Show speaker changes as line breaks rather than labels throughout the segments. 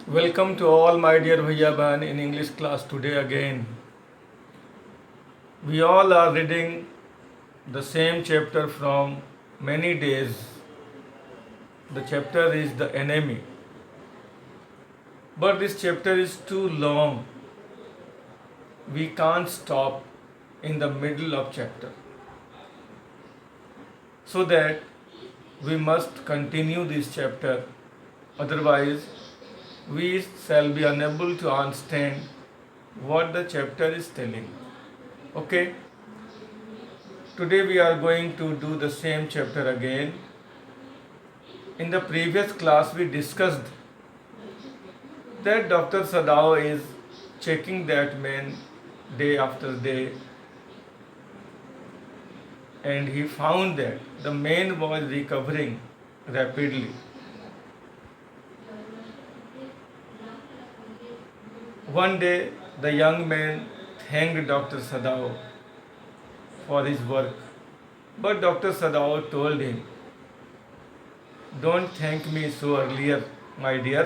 Welcome to all my dear Bhaiya Bahan in English class today again. We all are reading the same chapter from many days. The chapter is the enemy. But this chapter is too long. We can't stop in the middle of chapter. So that we must continue this chapter. Otherwise, we shall be unable to understand what the chapter is telling. Okay? Today we are going to do the same chapter again. In the previous class we discussed that Dr. Sadao is checking that man day after day, and he found that the man was recovering rapidly. One day the young man thanked Dr. Sadao for his work, but Dr. Sadao told him, "Don't thank me so earlier, my dear.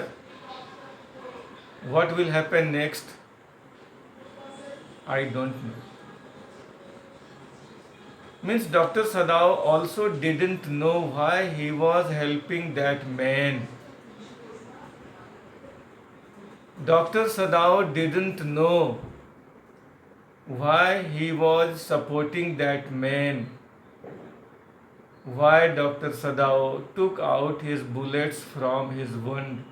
What will happen next? I don't know." Means Dr. Sadao also didn't know why he was helping that man. Dr. Sadao didn't know why he was supporting that man. Why Dr. Sadao took out his bullets from his wound.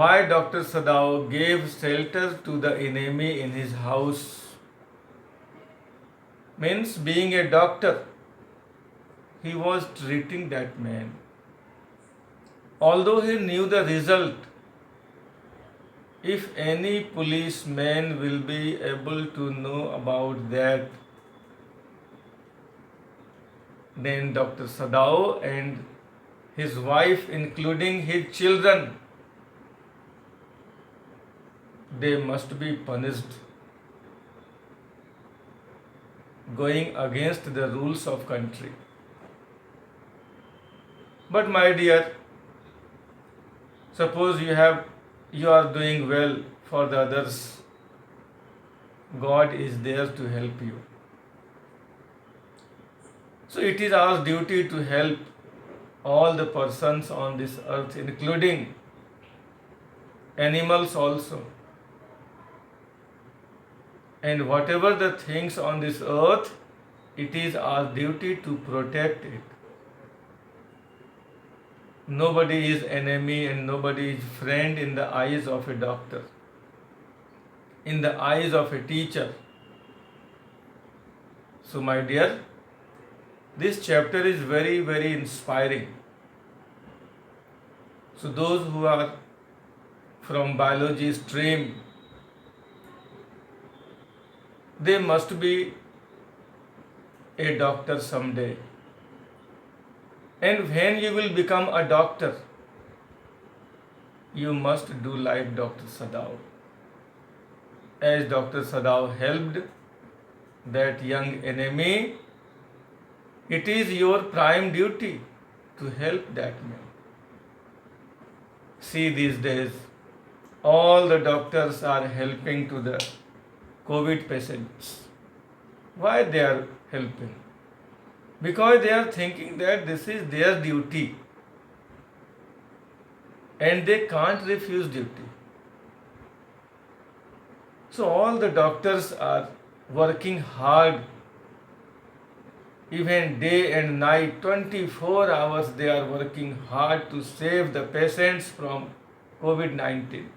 Why Dr. Sadao gave shelter to the enemy in his house. Means being a doctor, he was treating that man. Although he knew the result, if any policeman will be able to know about that, then Dr. Sadao and his wife, including his children, they must be punished, going against the rules of country. But my dear, suppose you are doing well for the others, God is there to help you. So it is our duty to help all the persons on this earth, including animals also. And whatever the things on this earth, it is our duty to protect it. Nobody is enemy and nobody is friend in the eyes of a doctor, in the eyes of a teacher. So my dear, this chapter is very, very inspiring. So those who are from biology stream, they must be a doctor someday. And when you will become a doctor, you must do like Dr. Sadao. As Dr. Sadao helped that young enemy, it is your prime duty to help that man. See, these days, all the doctors are helping to the COVID patients. Why they are helping? Because they are thinking that this is their duty and they can't refuse duty. So all the doctors are working hard, even day and night, 24 hours they are working hard to save the patients from COVID-19.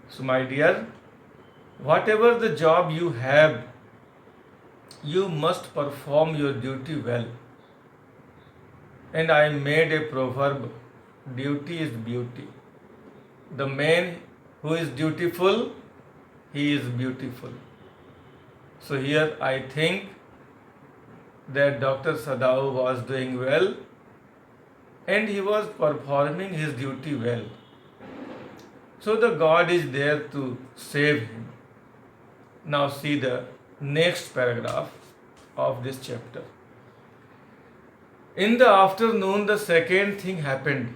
So my dear, whatever the job you have, you must perform your duty well. And I made a proverb, duty is beauty. The man who is dutiful, he is beautiful. So here I think that Dr. Sadao was doing well and he was performing his duty well. So the God is there to save him. Now see the next paragraph of this chapter. In the afternoon, the second thing happened.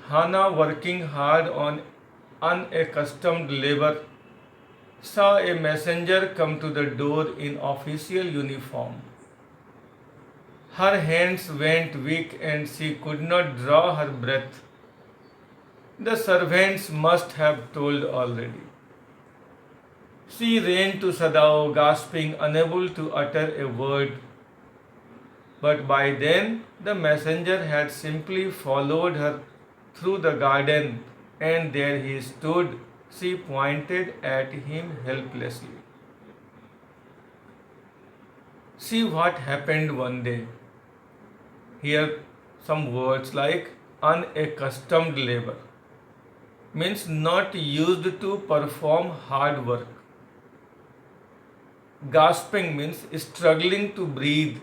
Hannah, working hard on unaccustomed labor, saw a messenger come to the door in official uniform. Her hands went weak and she could not draw her breath. The servants must have told already. She ran to Sadao, gasping, unable to utter a word. But by then, the messenger had simply followed her through the garden, and there he stood. She pointed at him helplessly. See what happened one day. Here, some words like unaccustomed labor means not used to perform hard work. Gasping means struggling to breathe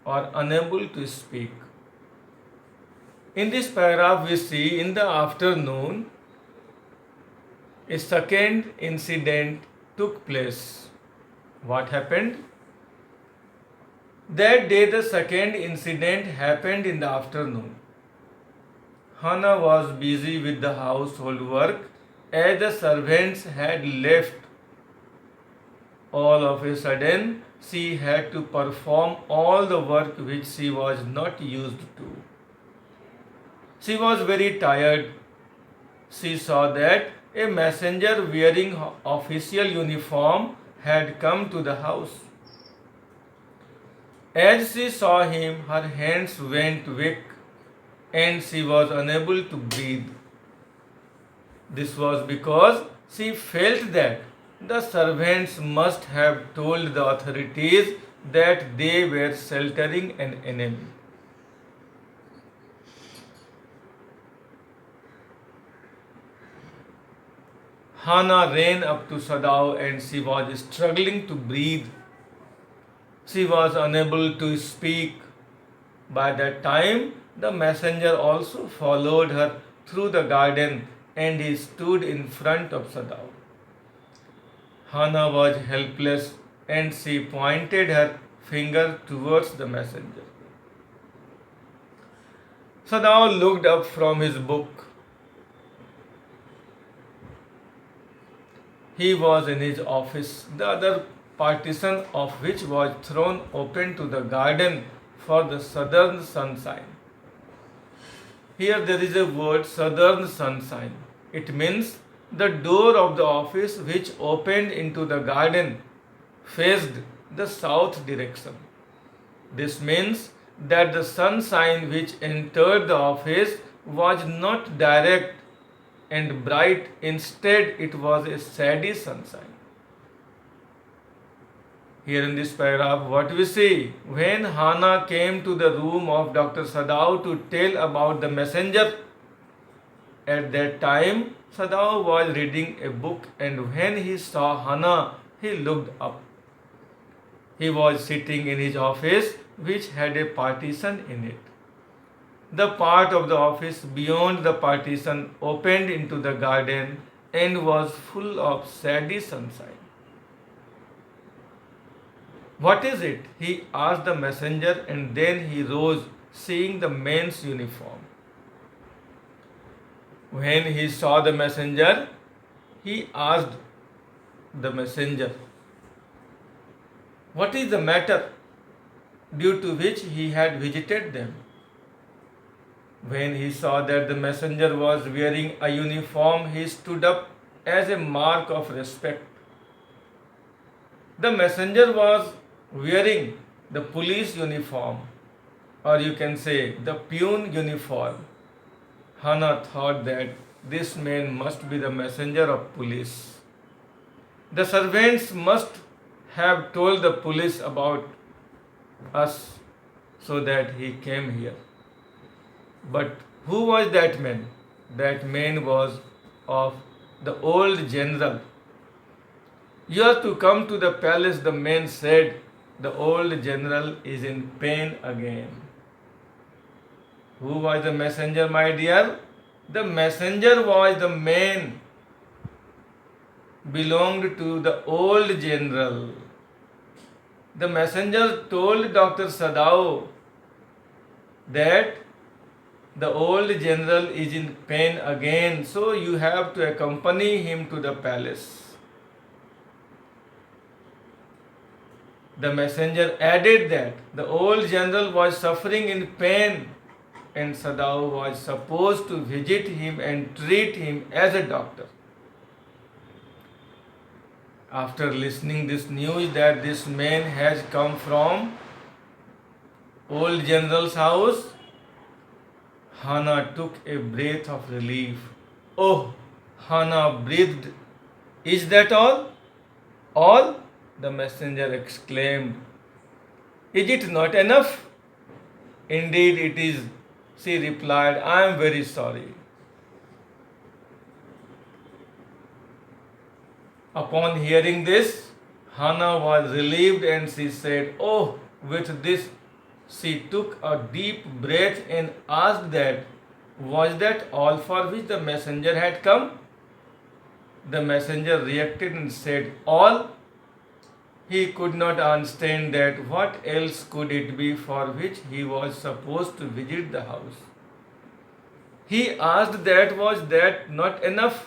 or unable to speak. In this paragraph, we see in the afternoon a second incident took place. What happened? That day, the second incident happened in the afternoon. Hannah was busy with the household work as the servants had left. All of a sudden, she had to perform all the work which she was not used to. She was very tired. She saw that a messenger wearing official uniform had come to the house. As she saw him, her hands went weak and she was unable to breathe. This was because she felt that the servants must have told the authorities that they were sheltering an enemy. Hannah ran up to Sadao and she was struggling to breathe. She was unable to speak. By that time, the messenger also followed her through the garden and he stood in front of Sadao. Hannah was helpless and she pointed her finger towards the messenger. Sadao looked up from his book. He was in his office, the other partition of which was thrown open to the garden for the southern sunshine. Here there is a word southern sunshine. It means the door of the office which opened into the garden faced the south direction. This means that the sunshine which entered the office was not direct and bright, instead, it was a shady sunshine. Here in this paragraph, what we see, when Hannah came to the room of Dr. Sadao to tell about the messenger, at that time, Sadao was reading a book, and when he saw Hannah, he looked up. He was sitting in his office, which had a partition in it. The part of the office beyond the partition opened into the garden and was full of shady sunshine. What is it? He asked the messenger, and then he rose, seeing the man's uniform. When he saw the messenger, he asked the messenger, what is the matter, due to which he had visited them? When he saw that the messenger was wearing a uniform, he stood up as a mark of respect. The messenger was wearing the police uniform, or you can say the peon uniform. Hannah thought that this man must be the messenger of police. The servants must have told the police about us so that he came here. But who was that man? That man was of the old general. You are to come to the palace, the man said. The old general is in pain again. Who was the messenger, my dear? The messenger was the man belonged to the old general. The messenger told Dr. Sadao that the old general is in pain again, so you have to accompany him to the palace. The messenger added that the old general was suffering in pain and Sadao was supposed to visit him and treat him as a doctor. After listening this news that this man has come from old general's house, Hannah took a breath of relief. Oh, Hannah breathed. Is that all? All? The messenger exclaimed. Is it not enough? Indeed it is, she replied. I am very sorry. Upon hearing this, Hannah was relieved and she said, Oh, with this she took a deep breath and asked that, was that all for which the messenger had come? The messenger reacted and said, All? He could not understand that what else could it be for which he was supposed to visit the house. He asked that was that not enough?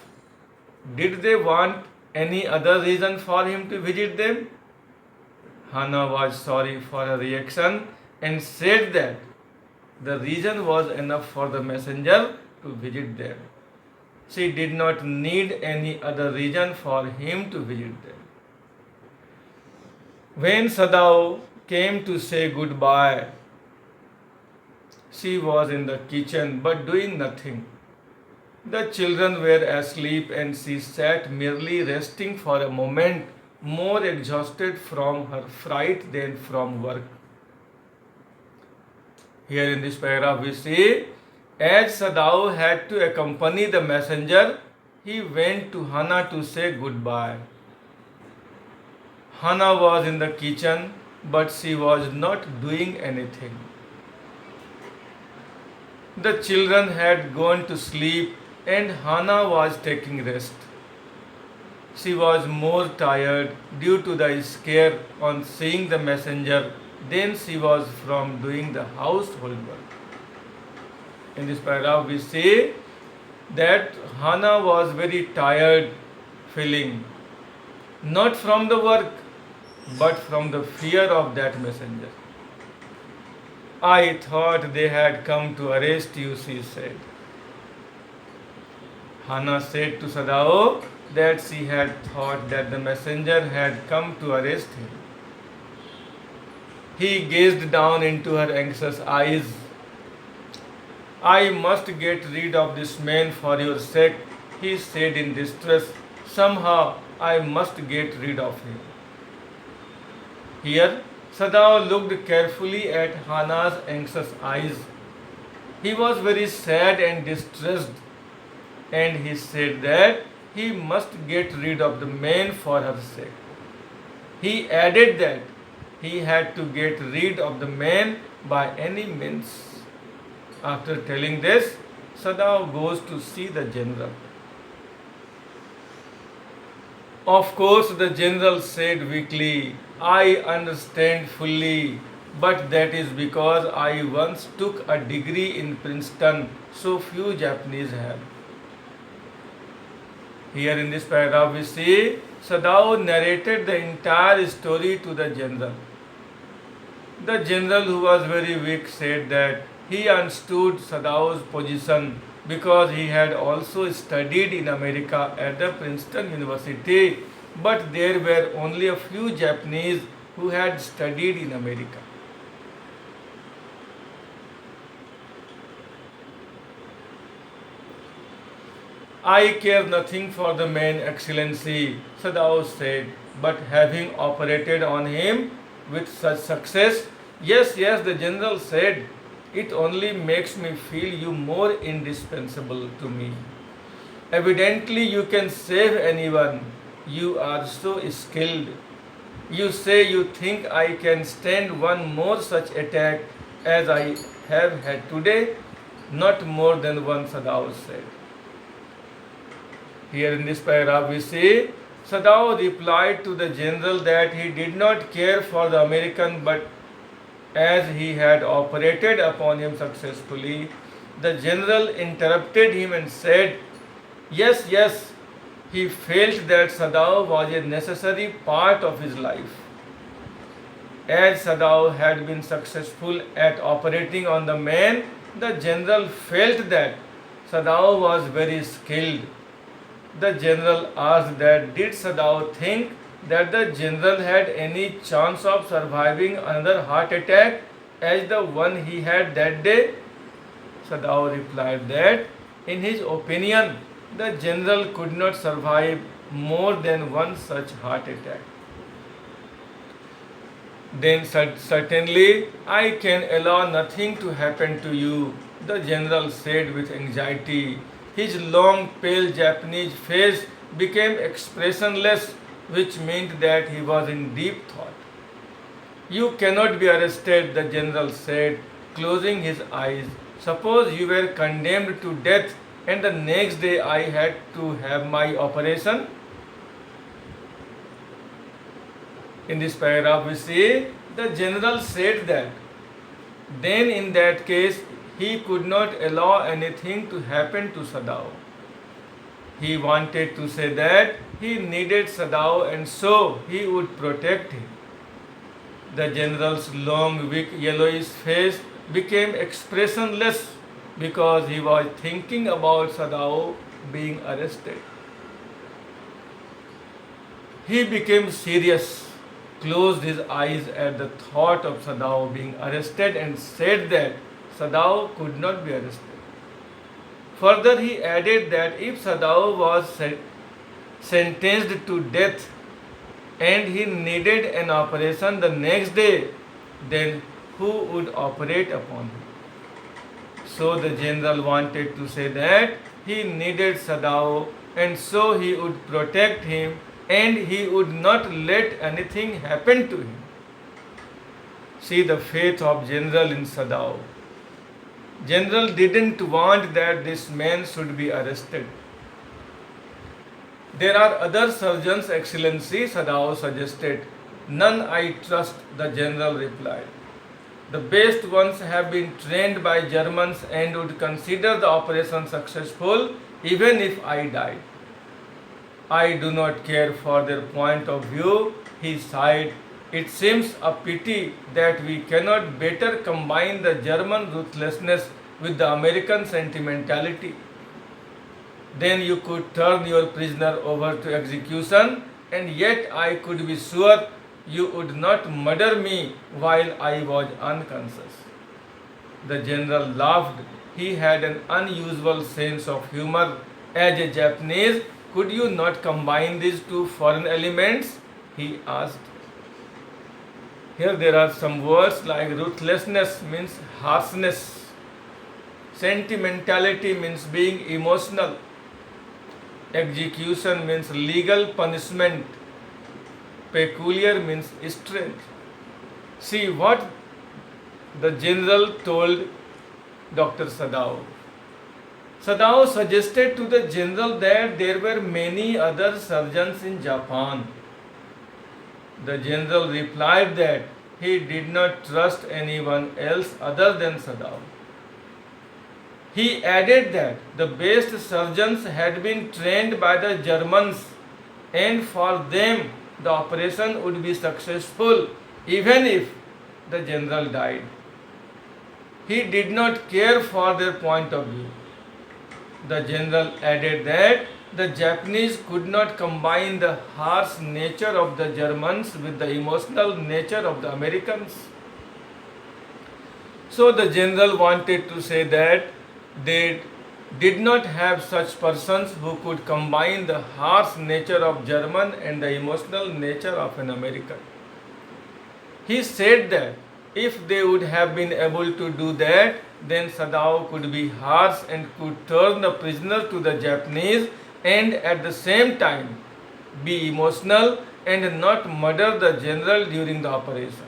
Did they want any other reason for him to visit them? Hannah was sorry for her reaction and said that the reason was enough for the messenger to visit them. She did not need any other reason for him to visit them. When Sadao came to say goodbye, she was in the kitchen but doing nothing. The children were asleep and she sat merely resting for a moment, more exhausted from her fright than from work. Here in this paragraph we see, as Sadao had to accompany the messenger, he went to Hannah to say goodbye. Hannah was in the kitchen, but she was not doing anything. The children had gone to sleep and Hannah was taking rest. She was more tired due to the scare on seeing the messenger than she was from doing the household work. In this paragraph we see that Hannah was very tired feeling, not from the work but from the fear of that messenger. I thought they had come to arrest you, she said. Hannah said to Sadao that she had thought that the messenger had come to arrest him. He gazed down into her anxious eyes. I must get rid of this man for your sake, he said in distress. Somehow I must get rid of him. Here, Sadao looked carefully at Hannah's anxious eyes. He was very sad and distressed, and he said that he must get rid of the man for her sake. He added that he had to get rid of the man by any means. After telling this, Sadao goes to see the general. Of course, the general said weakly, I understand fully, but that is because I once took a degree in Princeton, so few Japanese have. Here in this paragraph we see Sadao narrated the entire story to the general. The general, who was very weak, said that he understood Sadao's position because he had also studied in America at the Princeton University, but there were only a few Japanese who had studied in America. I care nothing for the man, Excellency, Sadao said, but having operated on him with such success, yes, the general said, it only makes me feel you more indispensable to me. Evidently, you can save anyone. You are so skilled. You say you think I can stand one more such attack as I have had today? Not more than one, Sadao said. Here in this paragraph we see Sadao replied to the general that he did not care for the American, but as he had operated upon him successfully, the general interrupted him and said, "Yes, yes." He felt that Sadao was a necessary part of his life. As Sadao had been successful at operating on the man, the general felt that Sadao was very skilled. The general asked that did Sadao think that the general had any chance of surviving another heart attack as the one he had that day? Sadao replied that in his opinion the general could not survive more than one such heart attack. Then certainly I can allow nothing to happen to you, the general said with anxiety. His long, pale Japanese face became expressionless, which meant that he was in deep thought. You cannot be arrested, the general said, closing his eyes. Suppose you were condemned to death and the next day I had to have my operation. In this paragraph we see the general said that then in that case he could not allow anything to happen to Sadao. He wanted to say that he needed Sadao and so he would protect him. The general's long, weak, yellowish face became expressionless because he was thinking about Sadao being arrested. He became serious, closed his eyes at the thought of Sadao being arrested and said that Sadao could not be arrested. Further, he added that if Sadao was sentenced to death and he needed an operation the next day, then who would operate upon him? So the general wanted to say that he needed Sadao and so he would protect him and he would not let anything happen to him. See the faith of general in Sadao. General didn't want that this man should be arrested. There are other surgeons, Excellency, Sadao suggested. None I trust, the general replied. The best ones have been trained by Germans and would consider the operation successful even if I died. I do not care for their point of view, he sighed. It seems a pity that we cannot better combine the German ruthlessness with the American sentimentality. Then you could turn your prisoner over to execution, and yet I could be sure you would not murder me while I was unconscious. The general laughed. He had an unusual sense of humor. As a Japanese, could you not combine these two foreign elements? He asked. Here there are some words like ruthlessness means harshness. Sentimentality means being emotional. Execution means legal punishment. Peculiar means strange. See what the general told Dr. Sadao. Sadao suggested to the general that there were many other surgeons in Japan. The general replied that he did not trust anyone else other than Sadao. He added that the best surgeons had been trained by the Germans and for them the operation would be successful even if the general died. He did not care for their point of view. The general added that the Japanese could not combine the harsh nature of the Germans with the emotional nature of the Americans. So the general wanted to say that they did not have such persons who could combine the harsh nature of German and the emotional nature of an American. He said that if they would have been able to do that, then Sadao could be harsh and could turn the prisoner to the Japanese and at the same time be emotional and not murder the general during the operation.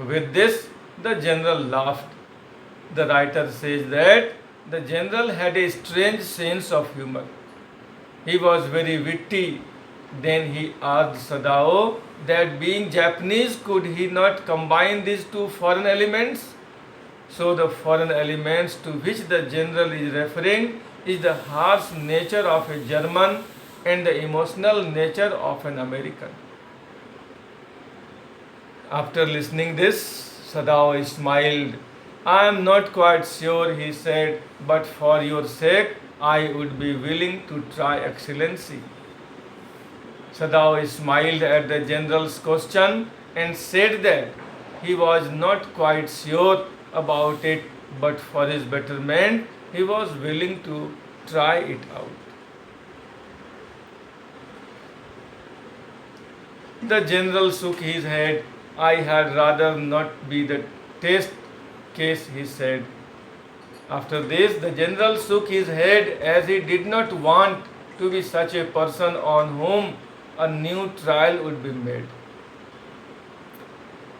With this, the general laughed. The writer says that the general had a strange sense of humor. He was very witty. Then he asked Sadao that being Japanese, could he not combine these two foreign elements? So the foreign elements to which the general is referring is the harsh nature of a German and the emotional nature of an American. After listening this, Sadao smiled. I am not quite sure, he said, but for your sake, I would be willing to try excellency. Sadao smiled at the general's question and said that he was not quite sure about it, but for his betterment, he was willing to try it out. The general shook his head. I had rather not be the test case, he said. After this, the general shook his head as he did not want to be such a person on whom a new trial would be made.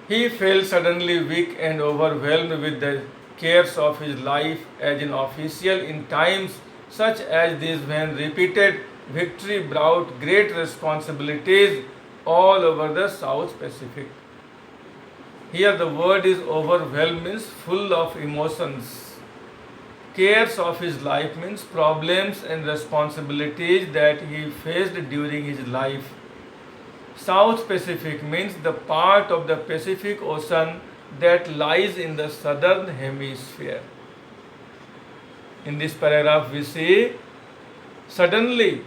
He felt suddenly weak and overwhelmed with the cares of his life as an official in times such as these when repeated victory brought great responsibilities all over the South Pacific. Here the word is overwhelmed means full of emotions. Cares of his life means problems and responsibilities that he faced during his life. South Pacific means the part of the Pacific Ocean that lies in the southern hemisphere. In this paragraph we see, suddenly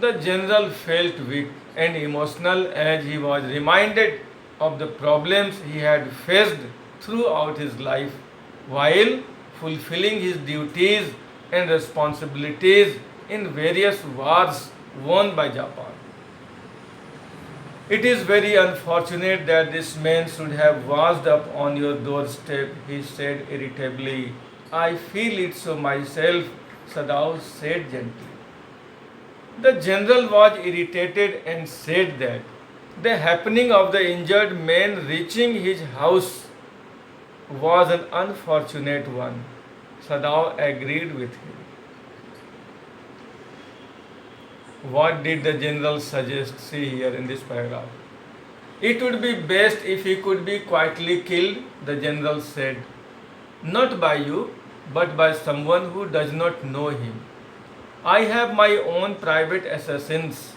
the general felt weak and emotional as he was reminded of the problems he had faced throughout his life while fulfilling his duties and responsibilities in various wars won by Japan. It is very unfortunate that this man should have washed up on your doorstep, he said irritably. I feel it so myself, Sadao said gently. The general was irritated and said that the happening of the injured man reaching his house was an unfortunate one. Sadao agreed with him. What did the general suggest? See here in this paragraph. It would be best if he could be quietly killed, the general said. Not by you, but by someone who does not know him. I have my own private assassins.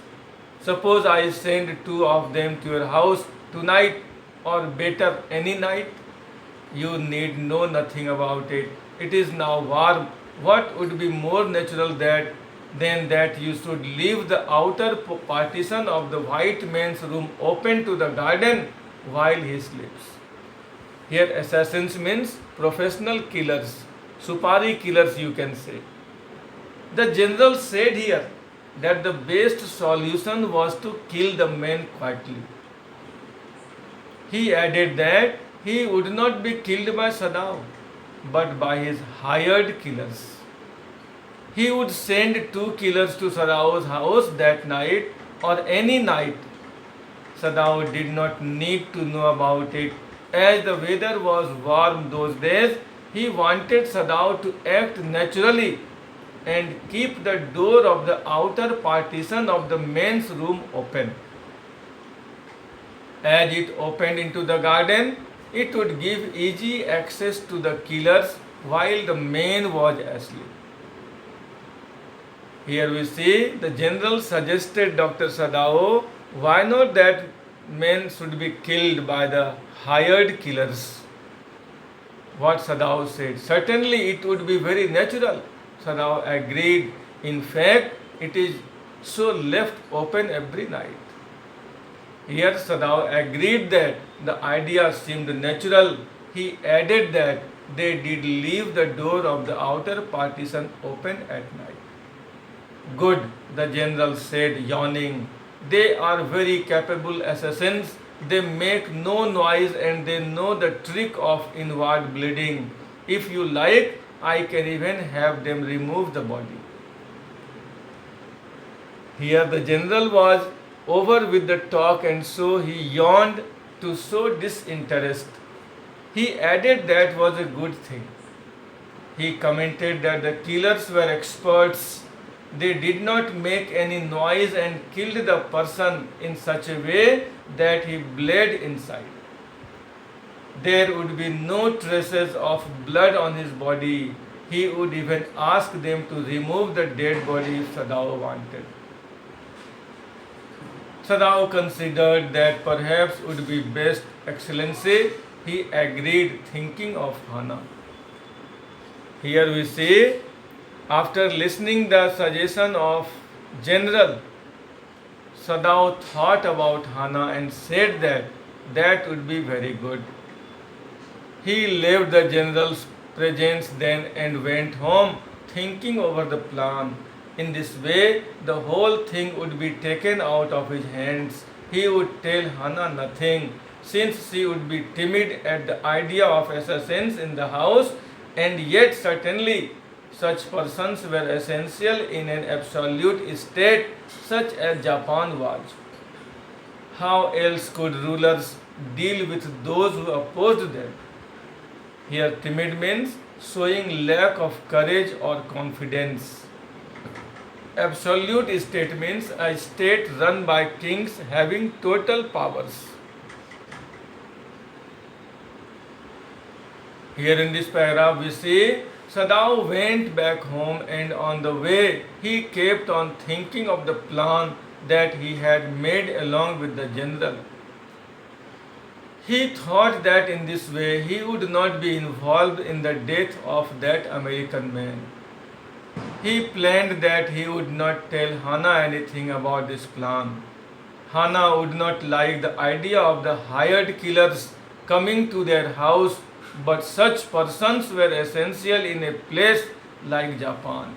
Suppose I send 2 of them to your house tonight, or better, any night. You need know nothing about it. It is now warm. What would be more natural than that you should leave the outer partition of the white man's room open to the garden while he sleeps? Here assassins means professional killers, supari killers you can say. The general said here that the best solution was to kill the man quietly. He added that he would not be killed by Sadao, but by his hired killers. He would send 2 killers to Sadao's house that night or any night. Sadao did not need to know about it. As the weather was warm those days, he wanted Sadao to act naturally and keep the door of the outer partition of the men's room open. As it opened into the garden, it would give easy access to the killers while the man was asleep. Here we see the general suggested Dr. Sadao, why not that men should be killed by the hired killers? What Sadao said, certainly it would be very natural. Sadao agreed. In fact, it is so left open every night. Here Sadao agreed that the idea seemed natural. He added that they did leave the door of the outer partition open at night. Good, the general said, yawning. They are very capable assassins. They make no noise and they know the trick of inward bleeding. If you like, I can even have them remove the body. Here the general was over with the talk and so he yawned to show disinterest. He added that was a good thing. He commented that the killers were experts. They did not make any noise and killed the person in such a way that he bled inside. There would be no traces of blood on his body. He would even ask them to remove the dead body if Sadao wanted. Sadao considered that perhaps would be best. Excellency, he agreed, thinking of Hana. Here we see, after listening the suggestion of General, Sadao thought about Hana and said that that would be very good. He left the general's presence then and went home, thinking over the plan. In this way, the whole thing would be taken out of his hands. He would tell Hana nothing, since she would be timid at the idea of assassins in the house, and yet certainly such persons were essential in an absolute state such as Japan was. How else could rulers deal with those who opposed them? Here, timid means showing lack of courage or confidence. Absolute state means a state run by kings having total powers. Here in this paragraph we see Sadao went back home, and on the way he kept on thinking of the plan that he had made along with the general. He thought that in this way he would not be involved in the death of that American man. He planned that he would not tell Hana anything about this plan. Hana would not like the idea of the hired killers coming to their house, but such persons were essential in a place like Japan.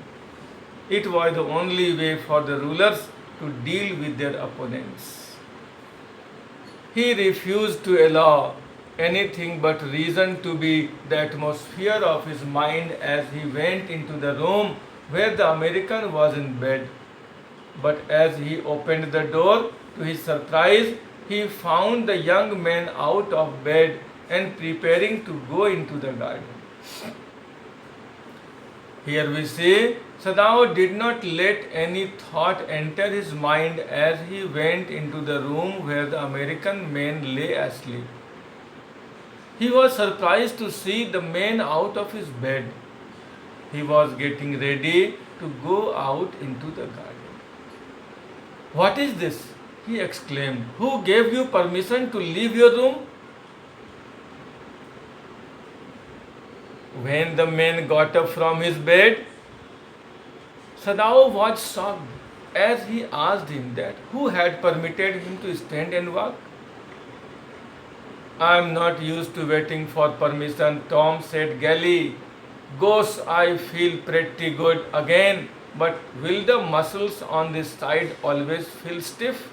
It was the only way for the rulers to deal with their opponents. He refused to allow anything but reason to be the atmosphere of his mind as he went into the room where the American was in bed. But as he opened the door, to his surprise, he found the young man out of bed and preparing to go into the garden. Here we see Sadao did not let any thought enter his mind as he went into the room where the American man lay asleep. He was surprised to see the man out of his bed. He was getting ready to go out into the garden. "What is this?" he exclaimed. "Who gave you permission to leave your room?" When the man got up from his bed, Sadao was shocked as he asked him that who had permitted him to stand and walk. "I am not used to waiting for permission," Tom said gaily. "Gosh, I feel pretty good again, but will the muscles on this side always feel stiff?"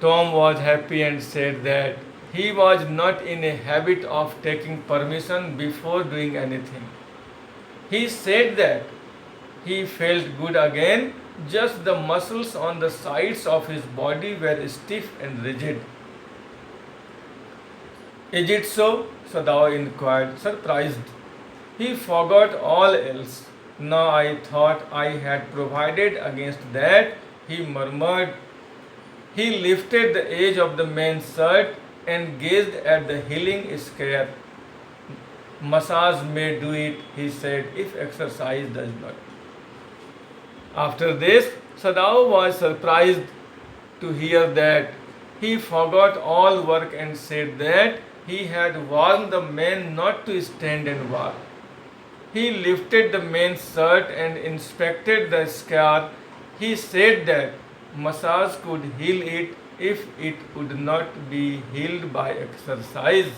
Tom was happy and said that he was not in a habit of taking permission before doing anything. He said that he felt good again, just the muscles on the sides of his body were stiff and rigid. "Is it so?" Sadao inquired, surprised. He forgot all else. "Now I thought I had provided against that," he murmured. He lifted the edge of the man's shirt and gazed at the healing scare. "Massage may do it," he said, "if exercise does not." After this, Sadao was surprised to hear that. He forgot all work and said that he had warned the man not to stand and walk. He lifted the man's shirt and inspected the scar. He said that massage could heal it if it would not be healed by exercise.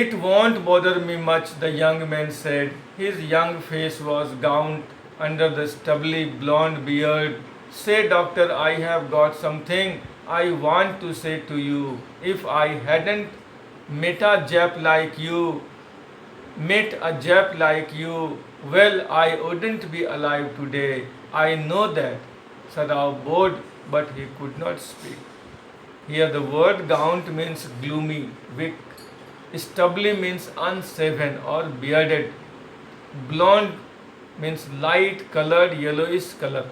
"It won't bother me much," the young man said. His young face was gaunt under the stubbly blonde beard. "Say, doctor, I have got something I want to say to you. If I hadn't met a Jap like you, well, I wouldn't be alive today. I know that." Sadao bowed, but he could not speak. Here the word gaunt means gloomy, weak. Stubbly means unshaven or bearded. Blonde means light colored, yellowish color.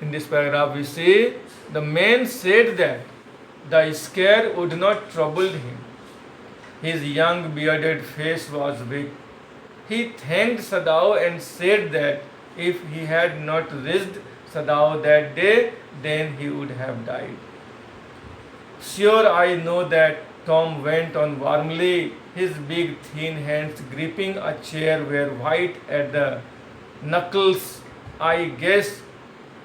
In this paragraph we see the man said that The scare would not trouble him. His young bearded face was weak. He thanked Sadao and said that if he had not reached Sadao that day, then he would have died. Sure, I know that, Tom went on warmly. His big thin hands gripping a chair were white at the knuckles. I guess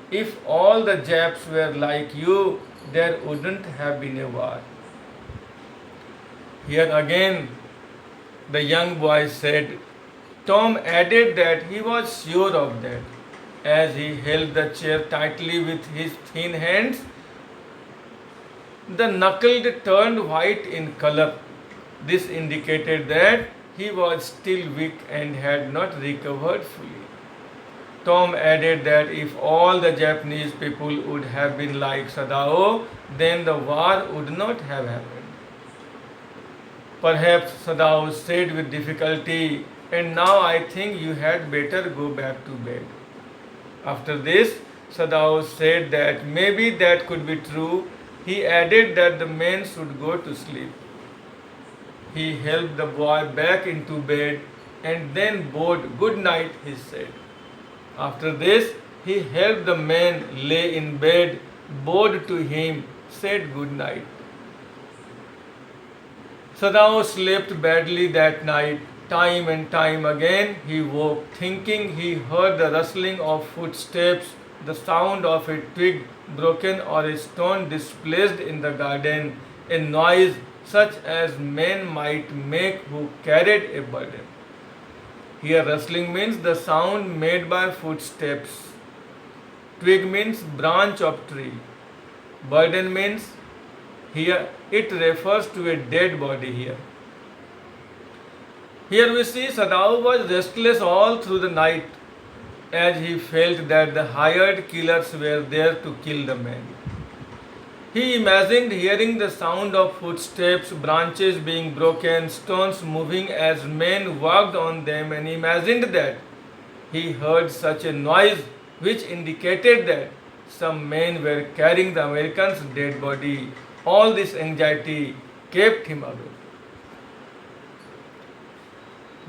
if all the Japs were like you, there wouldn't have been a war. Here again, the young boy said. Tom added that he was sure of that. As he held the chair tightly with his thin hands, the knuckle turned white in color. This indicated that he was still weak and had not recovered fully. Tom added that if all the Japanese people would have been like Sadao, then the war would not have happened. Perhaps, Sadao said with difficulty, and now I think you had better go back to bed. After this, Sadao said that maybe that could be true. He added that the men should go to sleep. He helped the boy back into bed and then bowed good night, he said. After this, he helped the man lay in bed, bowed to him, said good night. Sadao slept badly that night. Time and time again he woke, thinking he heard the rustling of footsteps, the sound of a twig broken or a stone displaced in the garden, a noise such as men might make who carried a burden. Here rustling means the sound made by footsteps. Twig means branch of tree. Burden means here it refers to a dead body here. Here we see Sadao was restless all through the night as he felt that the hired killers were there to kill the man. He imagined hearing the sound of footsteps, branches being broken, stones moving as men walked on them, and imagined that he heard such a noise which indicated that some men were carrying the American's dead body. All this anxiety kept him awake.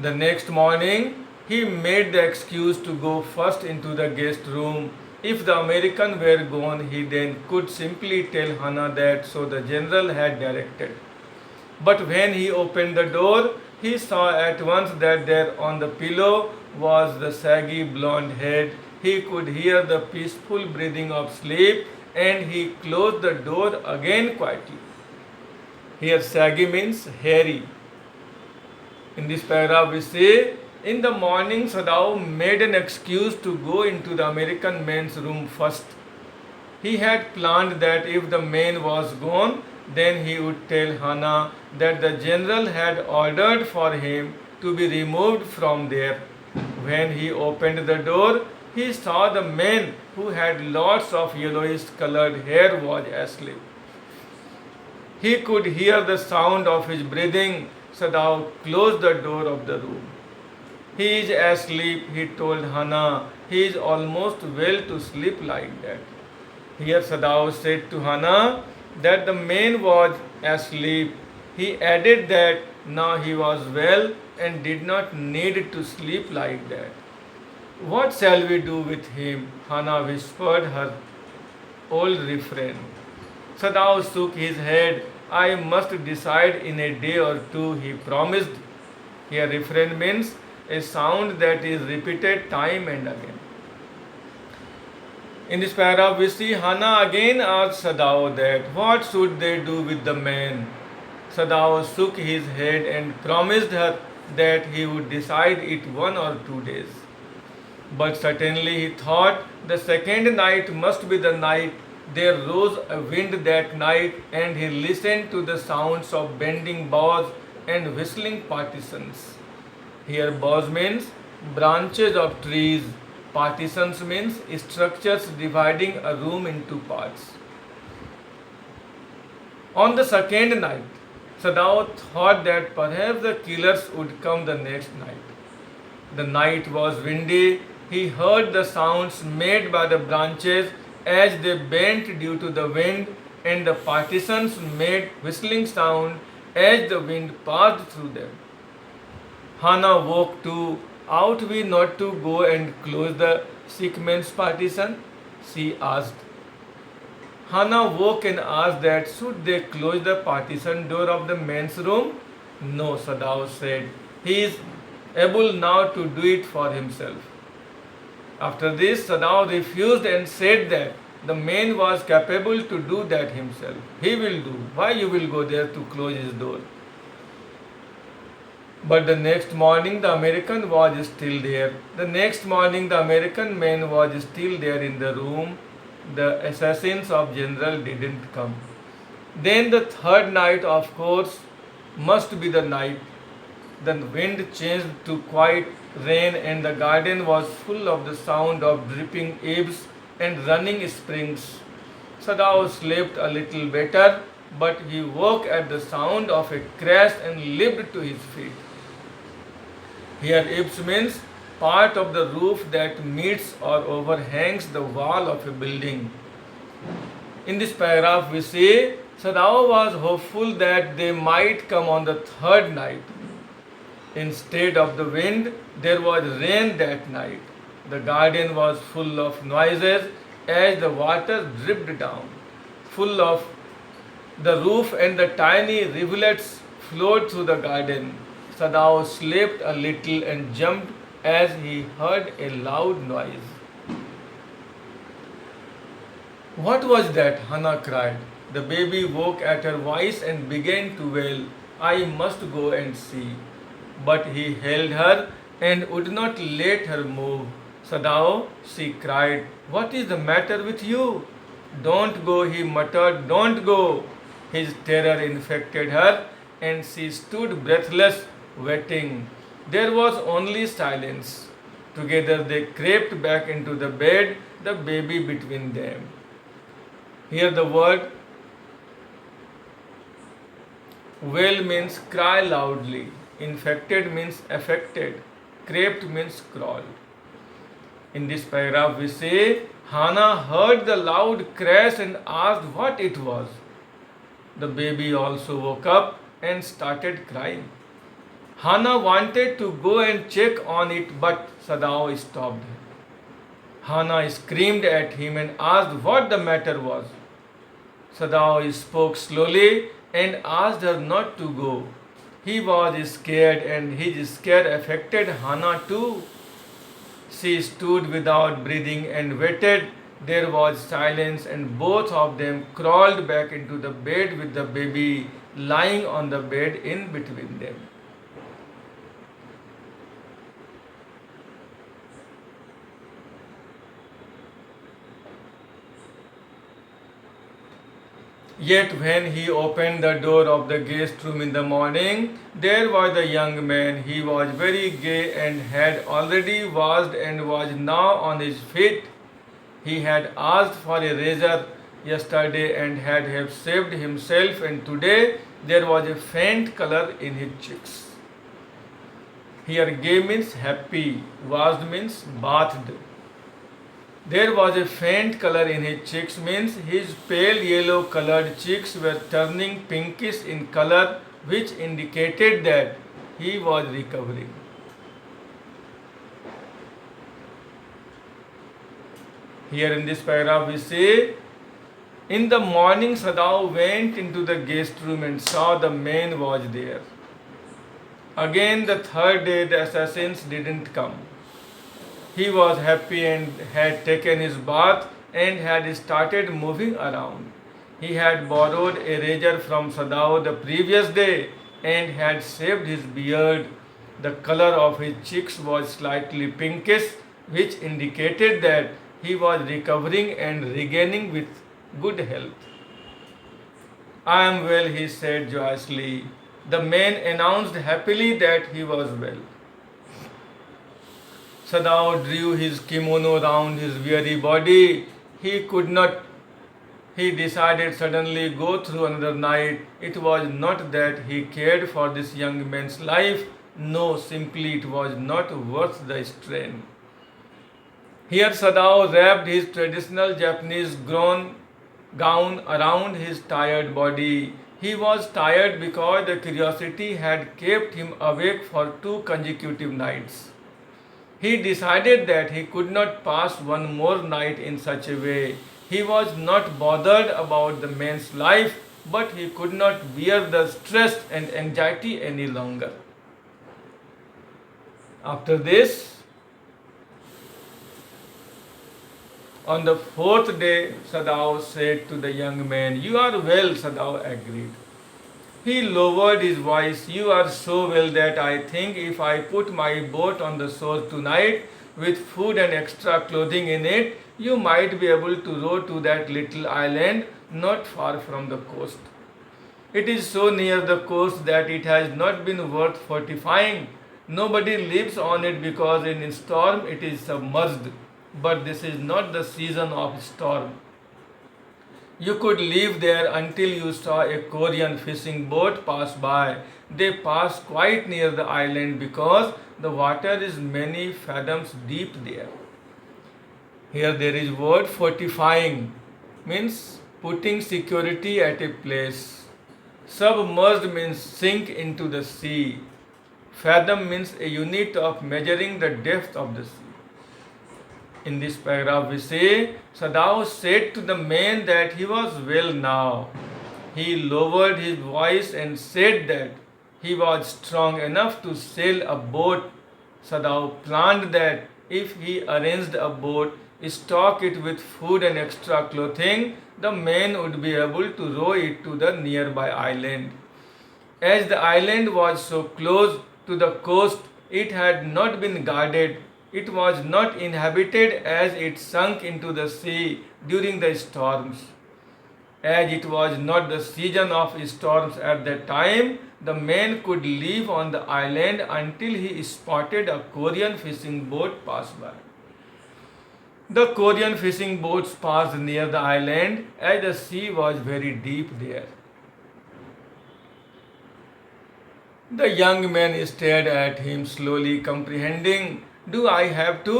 The next morning, he made the excuse to go first into the guest room. If the American were gone, he then could simply tell Hannah that so the general had directed. But when he opened the door, he saw at once that there on the pillow was the saggy blonde head. He could hear the peaceful breathing of sleep, and he closed the door again quietly. Here saggy means hairy. In this paragraph we say, in the morning Sadao made an excuse to go into the American man's room first. He had planned that if the man was gone, then he would tell Hannah that the general had ordered for him to be removed from there. When he opened the door, he saw the man who had lots of yellowish colored hair was asleep. He could hear the sound of his breathing. Sadao closed the door of the room. He is asleep, he told Hannah. He is almost well to sleep like that. Here Sadao said to Hannah that the man was asleep. He added that now he was well and did not need to sleep like that. What shall we do with him? Hannah whispered her old refrain. Sadao shook his head. I must decide in a day or two, he promised. Here refrain means a sound that is repeated time and again. In this paragraph, we see Hannah again asked Sadao that what should they do with the man. Sadao shook his head and promised her that he would decide it 1 or 2 days. But certainly he thought the second night must be the night. There rose a wind that night, and he listened to the sounds of bending boughs and whistling partisans. Here boughs means branches of trees. Partisans means structures dividing a room into parts. On the second night, Sadao thought that perhaps the killers would come the next night. The night was windy. He heard the sounds made by the branches as they bent due to the wind. and the partitions made whistling sound as the wind passed through them. Hannah woke too. Ought we not to go and close the sick man's partition? She asked. Hannah woke and asked that should they close the partition door of the man's room? No, Sadao said. He is able now to do it for himself. After this, Sadao refused and said that the man was capable to do that himself. He will do. Why you will go there to close his door? But the next morning the American was still there. The next morning the American man was still there in the room. The assassins of General didn't come. Then the third night, of course, must be the night. The wind changed to quiet rain and the garden was full of the sound of dripping eaves and running springs. Sadao slept a little better, but he woke at the sound of a crash and leaped to his feet. Here eaves means part of the roof that meets or overhangs the wall of a building. In this paragraph we say Sadao was hopeful that they might come on the third night. Instead of the wind, there was rain that night. The garden was full of noises as the water dripped down. Full of the roof and the tiny rivulets flowed through the garden. Sadao slept a little and jumped as he heard a loud noise. What was that? Hannah cried. The baby woke at her voice and began to wail. I must go and see. But he held her and would not let her move. Sadao, she cried, what is the matter with you? Don't go, he muttered, don't go. His terror infected her and she stood breathless, waiting. There was only silence. Together they crept back into the bed, the baby between them. Here the word wail means cry loudly. Infected means affected. Crept means crawled. In this paragraph we say Hannah heard the loud crash and asked what it was. The baby also woke up and started crying. Hannah wanted to go and check on it, but Sadao stopped her. Hannah screamed at him and asked what the matter was. Sadao spoke slowly and asked her not to go. He was scared and his scare affected Hannah too. She stood without breathing and waited. There was silence and both of them crawled back into the bed with the baby lying on the bed in between them. Yet when he opened the door of the guest room in the morning, there was the young man. He was very gay and had already washed and was now on his feet. He had asked for a razor yesterday and had have shaved himself, and today there was a faint color in his cheeks. Here gay means happy, washed means bathed. There was a faint color in his cheeks means his pale yellow colored cheeks were turning pinkish in color, which indicated that he was recovering. Here in this paragraph we say, in the morning Sadao went into the guest room and saw the man was there. Again the third day the assassins didn't come. He was happy and had taken his bath and had started moving around. He had borrowed a razor from Sadao the previous day and had shaved his beard. The color of his cheeks was slightly pinkish, which indicated that he was recovering and regaining with good health. I am well, he said joyously. The man announced happily that he was well. Sadao drew his kimono round his weary body. He could not. He decided suddenly go through another night. It was not that he cared for this young man's life. No, simply it was not worth the strain. Here Sadao wrapped his traditional Japanese gown gown around his tired body. He was tired because the curiosity had kept him awake for 2 consecutive nights. He decided that he could not pass one more night in such a way. He was not bothered about the man's life, but he could not bear the stress and anxiety any longer. After this, on the fourth day, Sadao said to the young man, "You are well," Sadao agreed. He lowered his voice. "You are so well that I think if I put my boat on the shore tonight with food and extra clothing in it, you might be able to row to that little island not far from the coast. It is so near the coast that it has not been worth fortifying. Nobody lives on it because in a storm it is submerged. But this is not the season of storm. You could live there until you saw a Korean fishing boat pass by. They pass quite near the island because the water is many fathoms deep there." Here there is word fortifying, means putting security at a place. Submerged means sink into the sea. Fathom means a unit of measuring the depth of the sea. In this paragraph we say, Sadao said to the man that he was well now. He lowered his voice and said that he was strong enough to sail a boat. Sadao planned that if he arranged a boat, stock it with food and extra clothing, the man would be able to row it to the nearby island. As the island was so close to the coast, it had not been guarded. It was not inhabited as it sunk into the sea during the storms. As it was not the season of storms at that time, the man could live on the island until he spotted a Korean fishing boat pass by. The Korean fishing boats passed near the island as the sea was very deep there. The young man stared at him slowly, comprehending. "Do I have to?"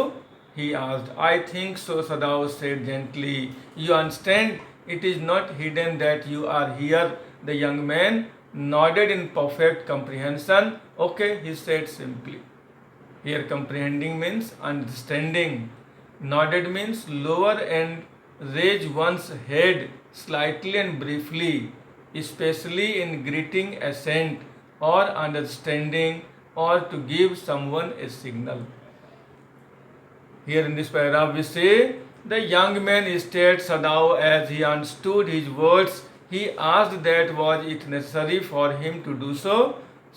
he asked. "I think so," Sadao said gently. "You understand? It is not hidden that you are here." The young man nodded in perfect comprehension. "Okay," he said simply. Here comprehending means understanding. Nodded means lower and raise one's head slightly and briefly, especially in greeting, assent, or understanding, or to give someone a signal. Here in this paragraph we say, the young man stared Sadao as he understood his words. He asked that was it necessary for him to do so.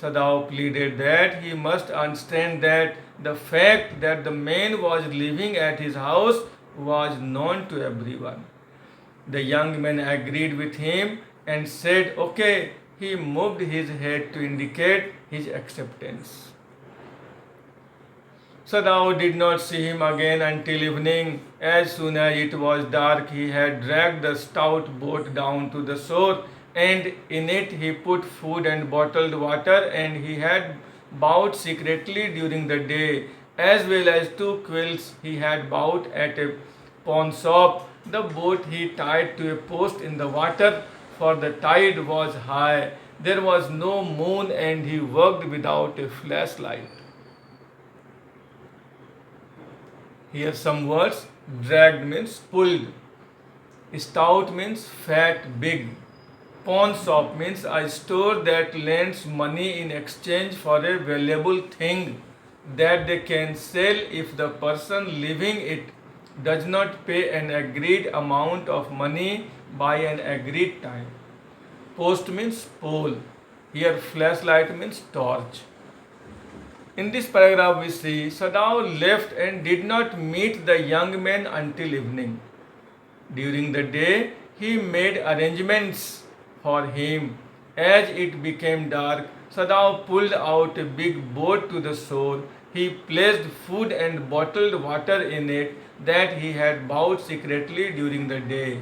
Sadao pleaded that he must understand that the fact that the man was living at his house was known to everyone. The young man agreed with him and said, "Okay." He moved his head to indicate his acceptance. Sadao did not see him again until evening. As soon as it was dark, he had dragged the stout boat down to the shore, and in it he put food and bottled water, and he had bought secretly during the day, as well as 2 quilts he had bought at a pawn shop. The boat he tied to a post in the water, for the tide was high. There was no moon, and he worked without a flashlight. Here some words. Dragged means pulled. Stout means fat, big. Pawn shop means a store that lends money in exchange for a valuable thing that they can sell if the person living it does not pay an agreed amount of money by an agreed time. Post means pole. Here flashlight means torch. In this paragraph we see Sadao left and did not meet the young man until evening. During the day he made arrangements for him. As it became dark, Sadao pulled out a big boat to the shore. He placed food and bottled water in it that he had bought secretly during the day.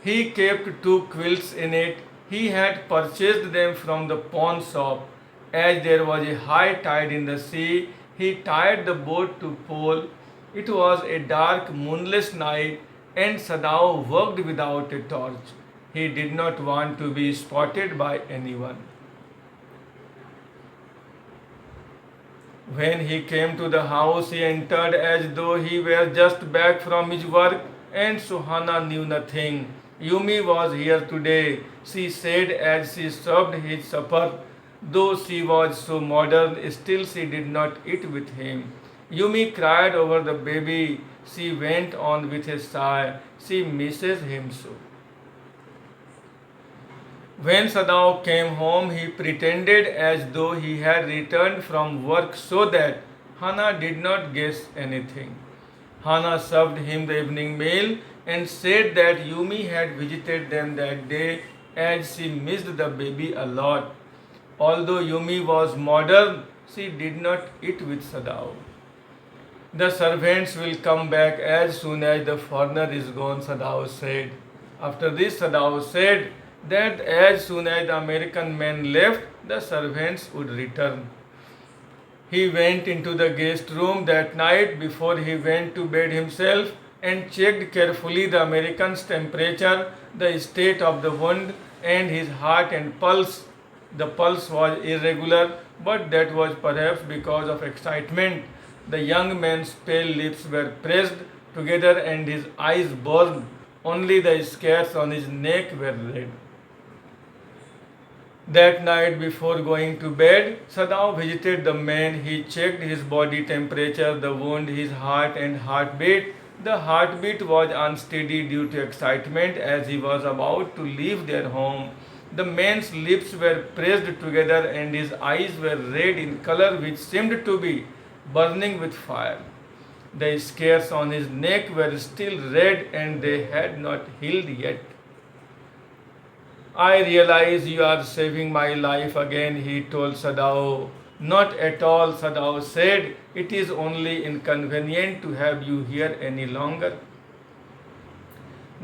He kept 2 quilts in it. He had purchased them from the pawn shop. As there was a high tide in the sea, he tied the boat to pole. It was a dark, moonless night, and Sadao worked without a torch. He did not want to be spotted by anyone. When he came to the house, he entered as though he were just back from his work, and Suhana knew nothing. Yumi was here today, she said as she served his supper. Though she was so modern, still she did not eat with him. Yumi cried over the baby. She went on with a sigh. She misses him so. When Sadao came home, he pretended as though he had returned from work so that Hana did not guess anything. Hana served him the evening meal and said that Yumi had visited them that day as she missed the baby a lot. Although Yumi was modern, she did not eat with Sadao. The servants will come back as soon as the foreigner is gone, Sadao said. After this, Sadao said that as soon as the American men left, the servants would return. He went into the guest room that night before he went to bed himself and checked carefully the American's temperature, the state of the wound, and his heart and pulse. The pulse was irregular, but that was perhaps because of excitement. The young man's pale lips were pressed together and his eyes burned. Only the scars on his neck were red. That night before going to bed, Sadao visited the man. He checked his body temperature, the wound, his heart and heartbeat. The heartbeat was unsteady due to excitement as he was about to leave their home. The man's lips were pressed together and his eyes were red in color which seemed to be burning with fire. The scars on his neck were still red and they had not healed yet. I realize you are saving my life again, he told Sadao. Not at all, Sadao said. It is only inconvenient to have you here any longer.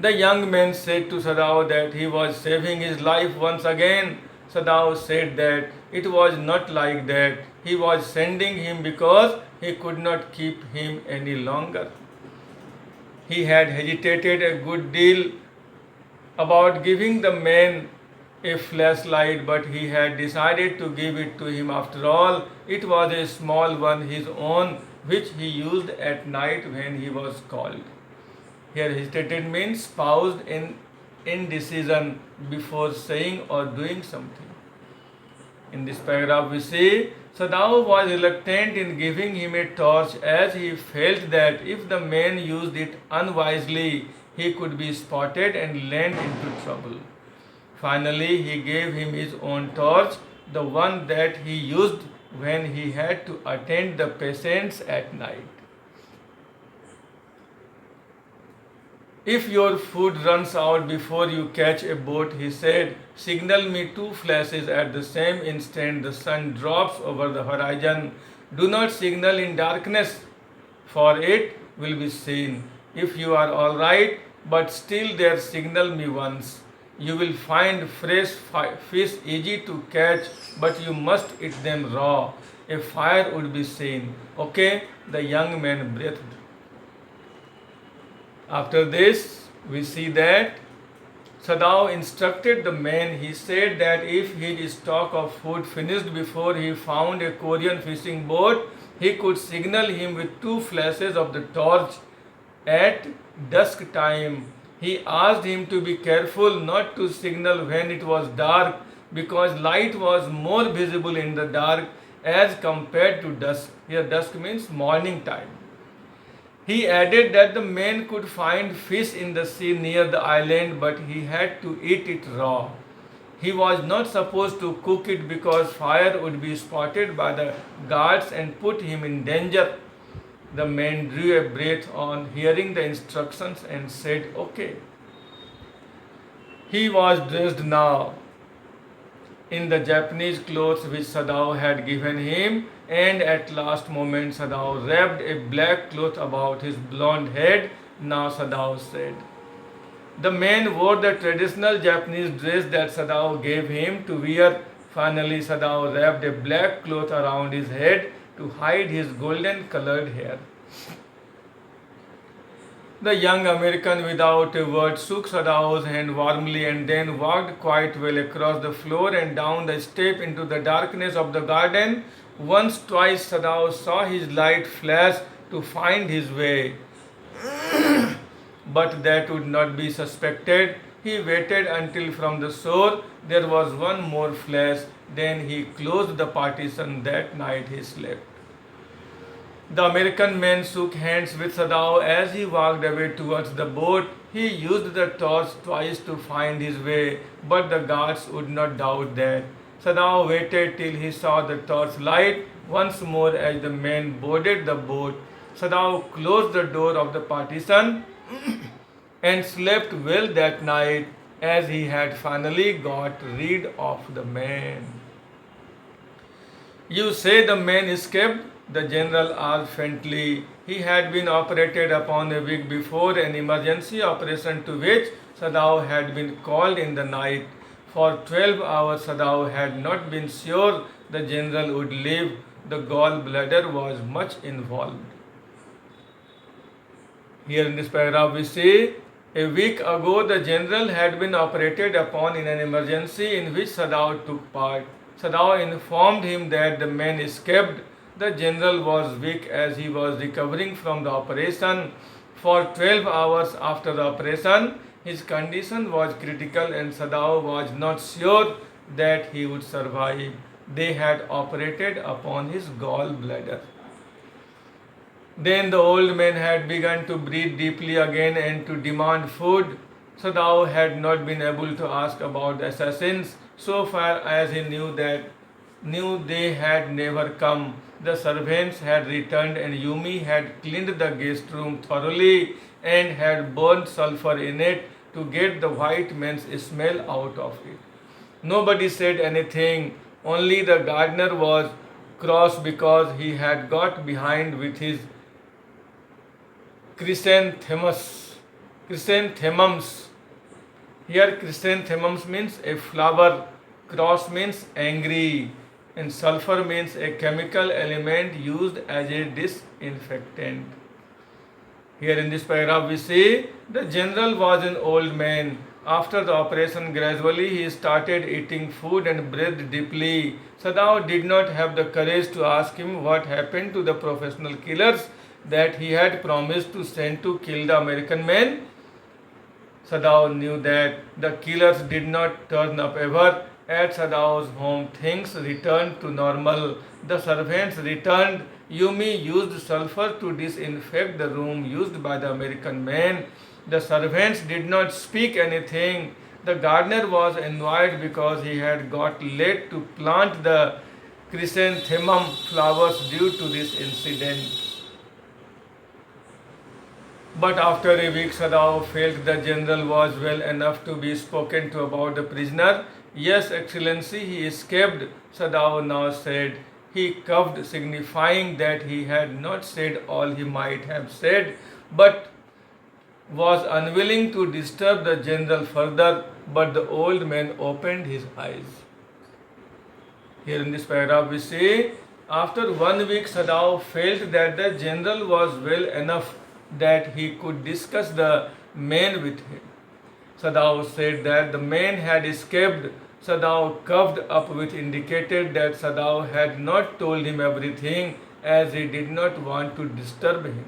The young man said to Sadao that he was saving his life once again. Sadao said that it was not like that. He was sending him because he could not keep him any longer. He had hesitated a good deal about giving the man a flashlight, but he had decided to give it to him after all. It was a small one, his own, which he used at night when he was called. Here hesitated means paused in indecision before saying or doing something. In this paragraph we see Sadao was reluctant in giving him a torch as he felt that if the man used it unwisely, he could be spotted and land into trouble. Finally, he gave him his own torch, the one that he used when he had to attend the patients at night. If your food runs out before you catch a boat, he said, signal me 2 flashes at the same instant the sun drops over the horizon. Do not signal in darkness, for it will be seen. If you are all right, but still there, signal me once. You will find fresh fish easy to catch, but you must eat them raw. A fire would be seen. Okay? The young man breathed. After this, we see that Sadao instructed the man. He said that if his stock of food finished before he found a Korean fishing boat, he could signal him with 2 flashes of the torch at dusk time. He asked him to be careful not to signal when it was dark because light was more visible in the dark as compared to dusk. Here dusk means morning time. He added that the man could find fish in the sea near the island, but he had to eat it raw. He was not supposed to cook it because fire would be spotted by the guards and put him in danger. The man drew a breath on hearing the instructions and said, okay. He was dressed now in the Japanese clothes which Sadao had given him, and at last moment Sadao wrapped a black cloth about his blonde head. Now Sadao said. The man wore the traditional Japanese dress that Sadao gave him to wear. Finally Sadao wrapped a black cloth around his head to hide his golden colored hair. The young American, without a word, shook Sadao's hand warmly and then walked quite well across the floor and down the step into the darkness of the garden. Once, twice, Sadao saw his light flash to find his way, but that would not be suspected. He waited until from the shore there was one more flash, then he closed the partition. That night he slept. The American man shook hands with Sadao as he walked away towards the boat. He used the torch twice to find his way, but the guards would not doubt that. Sadao waited till he saw the torch light once more as the man boarded the boat. Sadao closed the door of the partition and slept well that night as he had finally got rid of the man. You say the man escaped? The general asked faintly. He had been operated upon a week before, an emergency operation to which Sadao had been called in the night. For 12 hours Sadao had not been sure the general would live. The gallbladder was much involved. Here in this paragraph we see, a week ago the general had been operated upon in an emergency in which Sadao took part. Sadao informed him that the man escaped. The general was weak as he was recovering from the operation. For 12 hours after the operation, his condition was critical and Sadao was not sure that he would survive. They had operated upon his gallbladder. Then the old man had begun to breathe deeply again and to demand food. Sadao had not been able to ask about the assassins so far as he knew they had never come. The servants had returned and Yumi had cleaned the guest room thoroughly and had burned sulfur in it to get the white man's smell out of it. Nobody said anything, only the gardener was cross because he had got behind with his chrysanthemums. Here chrysanthemums means a flower, cross means angry, and sulfur means a chemical element used as a disinfectant. Here in this paragraph we see the general was an old man. After the operation gradually he started eating food and breathed deeply. Sadao did not have the courage to ask him what happened to the professional killers that he had promised to send to kill the American man. Sadao knew that the killers did not turn up ever. At Sadao's home, things returned to normal. The servants returned. Yumi used sulfur to disinfect the room used by the American man. The servants did not speak anything. The gardener was annoyed because he had got late to plant the chrysanthemum flowers due to this incident. But after a week, Sadao felt the general was well enough to be spoken to about the prisoner. Yes, Excellency, he escaped, Sadao now said. He coughed, signifying that he had not said all he might have said, but was unwilling to disturb the general further. But the old man opened his eyes. Here in this paragraph we see, after 1 week, Sadao felt that the general was well enough that he could discuss the man with him. Sadao said that the man had escaped. Sadao coughed up, which indicated that Sadao had not told him everything as he did not want to disturb him.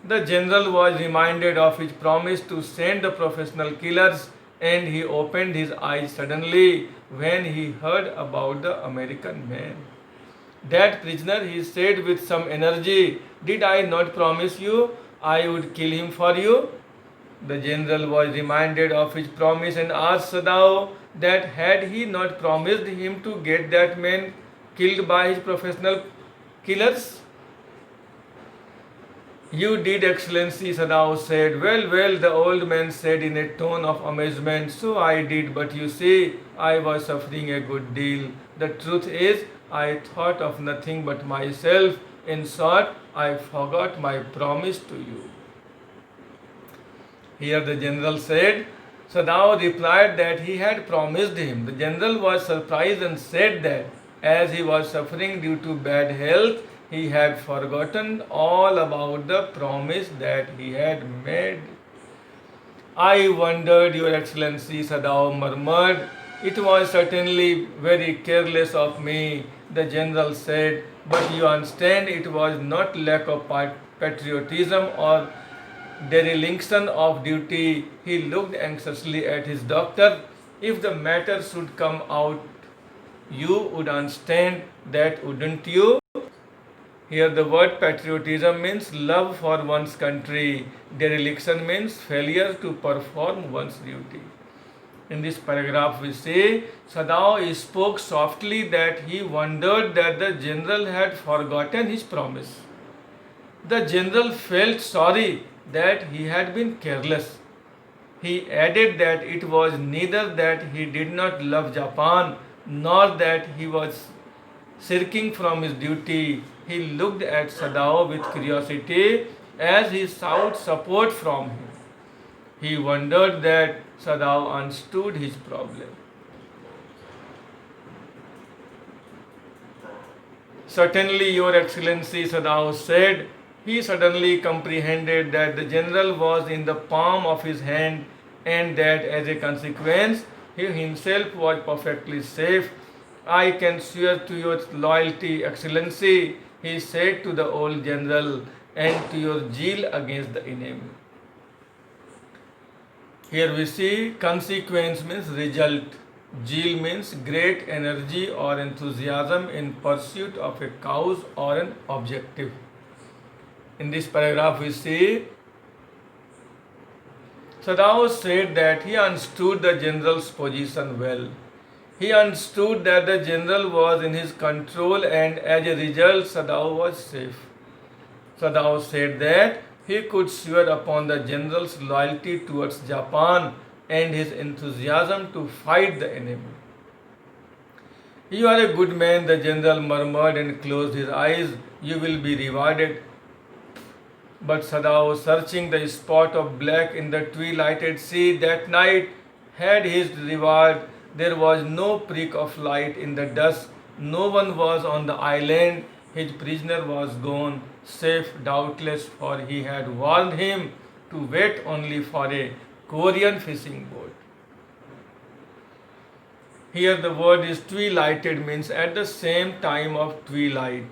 The general was reminded of his promise to send the professional killers and he opened his eyes suddenly when he heard about the American man. That prisoner, he said with some energy, did I not promise you I would kill him for you? The general was reminded of his promise and asked Sadao that had he not promised him to get that man killed by his professional killers? You did, Excellency, Sadao said. Well, well, the old man said in a tone of amazement. So I did, but you see, I was suffering a good deal. The truth is, I thought of nothing but myself. In short, I forgot my promise to you. Here the general said, Sadao replied that he had promised him. The general was surprised and said that as he was suffering due to bad health, he had forgotten all about the promise that he had made. I wondered, Your Excellency, Sadao murmured. It was certainly very careless of me, the general said, but you understand it was not lack of patriotism or dereliction of duty. He looked anxiously at his doctor. If the matter should come out, you would understand that, wouldn't you? Here, the word patriotism means love for one's country. Dereliction means failure to perform one's duty. In this paragraph, we say Sadao spoke softly that he wondered that the general had forgotten his promise. The general felt sorry that he had been careless. He added that it was neither that he did not love Japan nor that he was shirking from his duty. He looked at Sadao with curiosity as he sought support from him. He wondered that Sadao understood his problem. Certainly, Your Excellency, Sadao said. He suddenly comprehended that the general was in the palm of his hand and that as a consequence, he himself was perfectly safe. I can swear to your loyalty, Excellency, he said to the old general, and to your zeal against the enemy. Here we see consequence means result. Zeal means great energy or enthusiasm in pursuit of a cause or an objective. In this paragraph we see Sadao said that he understood the general's position well. He understood that the general was in his control and as a result Sadao was safe. Sadao said that he could swear upon the general's loyalty towards Japan and his enthusiasm to fight the enemy. You are a good man, the general murmured and closed his eyes. You will be rewarded. But Sadao, searching the spot of black in the twilighted sea that night, had his reward. There was no prick of light in the dusk. No one was on the island. His prisoner was gone, safe doubtless, for he had warned him to wait only for a Korean fishing boat. Here the word is twilighted means at the same time of twilight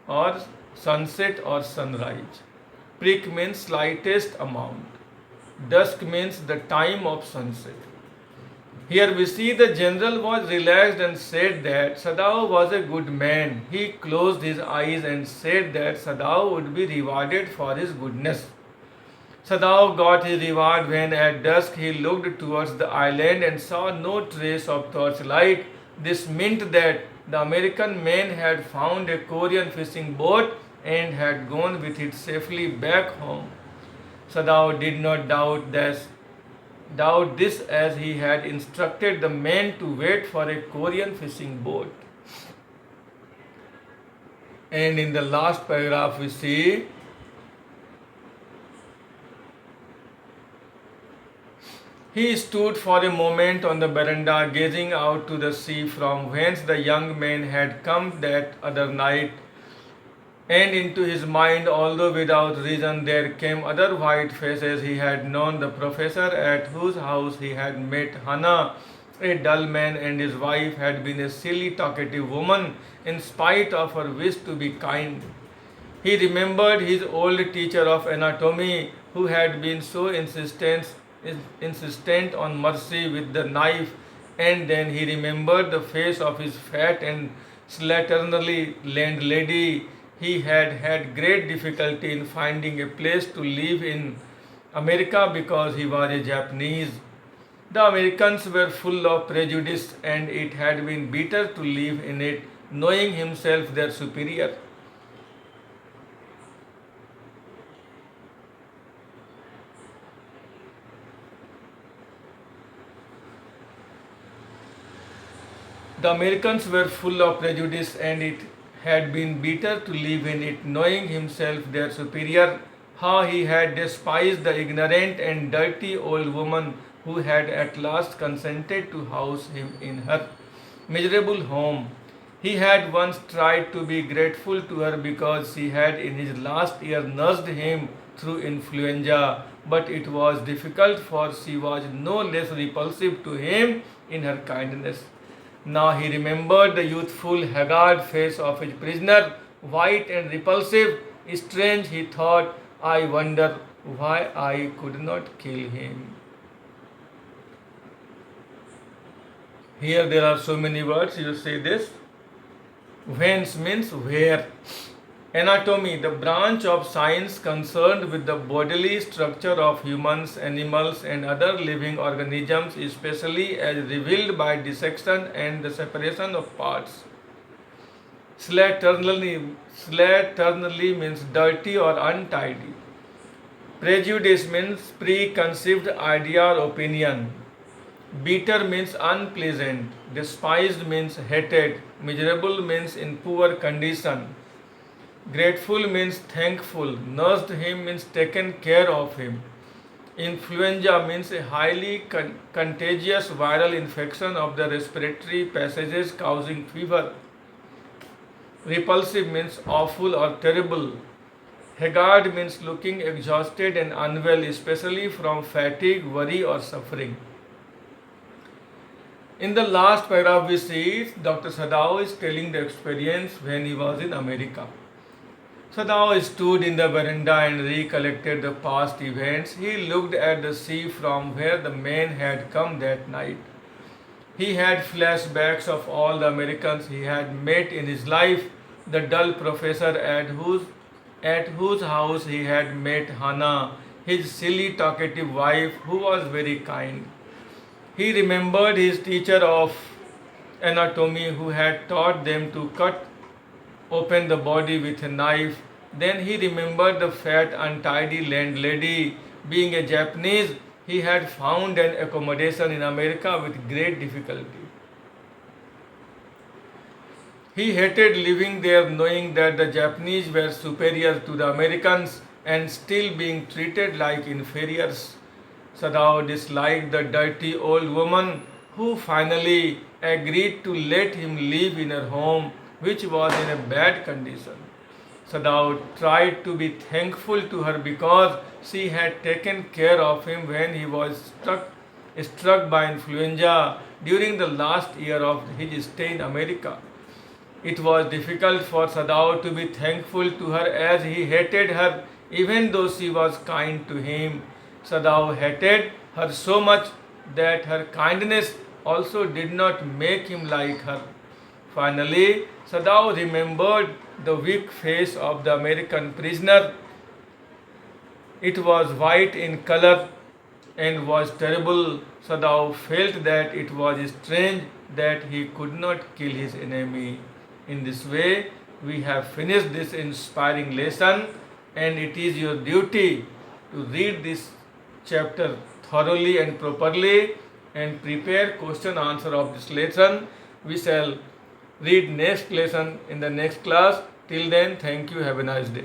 or sunset or sunrise. Prick means slightest amount. Dusk means the time of sunset. Here we see the general was relaxed and said that Sadao was a good man. He closed his eyes and said that Sadao would be rewarded for his goodness. Sadao got his reward when at dusk he looked towards the island and saw no trace of torchlight. This meant that the American men had found a Korean fishing boat and had gone with it safely back home. Sadao did not doubt this as he had instructed the men to wait for a Korean fishing boat. And in the last paragraph we see he stood for a moment on the veranda gazing out to the sea from whence the young man had come that other night. And into his mind, although without reason, there came other white faces he had known, the professor at whose house he had met Hannah, a dull man, and his wife had been a silly talkative woman in spite of her wish to be kind. He remembered his old teacher of anatomy who had been so insistent on mercy with the knife, and then he remembered the face of his fat and slatternly landlady. He had had great difficulty in finding a place to live in America because he was a Japanese. The Americans were full of prejudice and it had been bitter to live in it, knowing himself their superior. The Americans were full of prejudice and it had been bitter to live in it, knowing himself their superior. How he had despised the ignorant and dirty old woman who had at last consented to house him in her miserable home. He had once tried to be grateful to her because she had in his last year nursed him through influenza, but it was difficult for she was no less repulsive to him in her kindness. Now he remembered the youthful, haggard face of his prisoner, white and repulsive. Strange, he thought, I wonder why I could not kill him. Here there are so many words, you see this. Whence means where. Anatomy, the branch of science concerned with the bodily structure of humans, animals, and other living organisms, especially as revealed by dissection and the separation of parts. Slatternly means dirty or untidy. Prejudice means preconceived idea or opinion. Bitter means unpleasant. Despised means hated. Miserable means in poor condition. Grateful means thankful. Nursed him means taken care of him. Influenza means a highly contagious viral infection of the respiratory passages causing fever. Repulsive means awful or terrible. Haggard means looking exhausted and unwell, especially from fatigue, worry, or suffering. In the last paragraph, we see Dr. Sadao is telling the experience when he was in America. Sadao stood in the veranda and recollected the past events. He looked at the sea from where the men had come that night. He had flashbacks of all the Americans he had met in his life, the dull professor at whose house he had met Hannah, his silly talkative wife who was very kind. He remembered his teacher of anatomy who had taught them to cut open the body with a knife. Then he remembered the fat, untidy landlady. Being a Japanese, he had found an accommodation in America with great difficulty. He hated living there knowing that the Japanese were superior to the Americans and still being treated like inferiors. Sadao disliked the dirty old woman who finally agreed to let him live in her home, which was in a bad condition. Sadao tried to be thankful to her because she had taken care of him when he was struck by influenza during the last year of his stay in America. It was difficult for Sadao to be thankful to her as he hated her even though she was kind to him. Sadao hated her so much that her kindness also did not make him like her. Finally, Sadao remembered the weak face of the American prisoner. It was white in color and was terrible. Sadao felt that it was strange that he could not kill his enemy. In this way, we have finished this inspiring lesson, and it is your duty to read this chapter thoroughly and properly and prepare question answer of this lesson. We shall read next lesson in the next class. Till then, thank you. Have a nice day.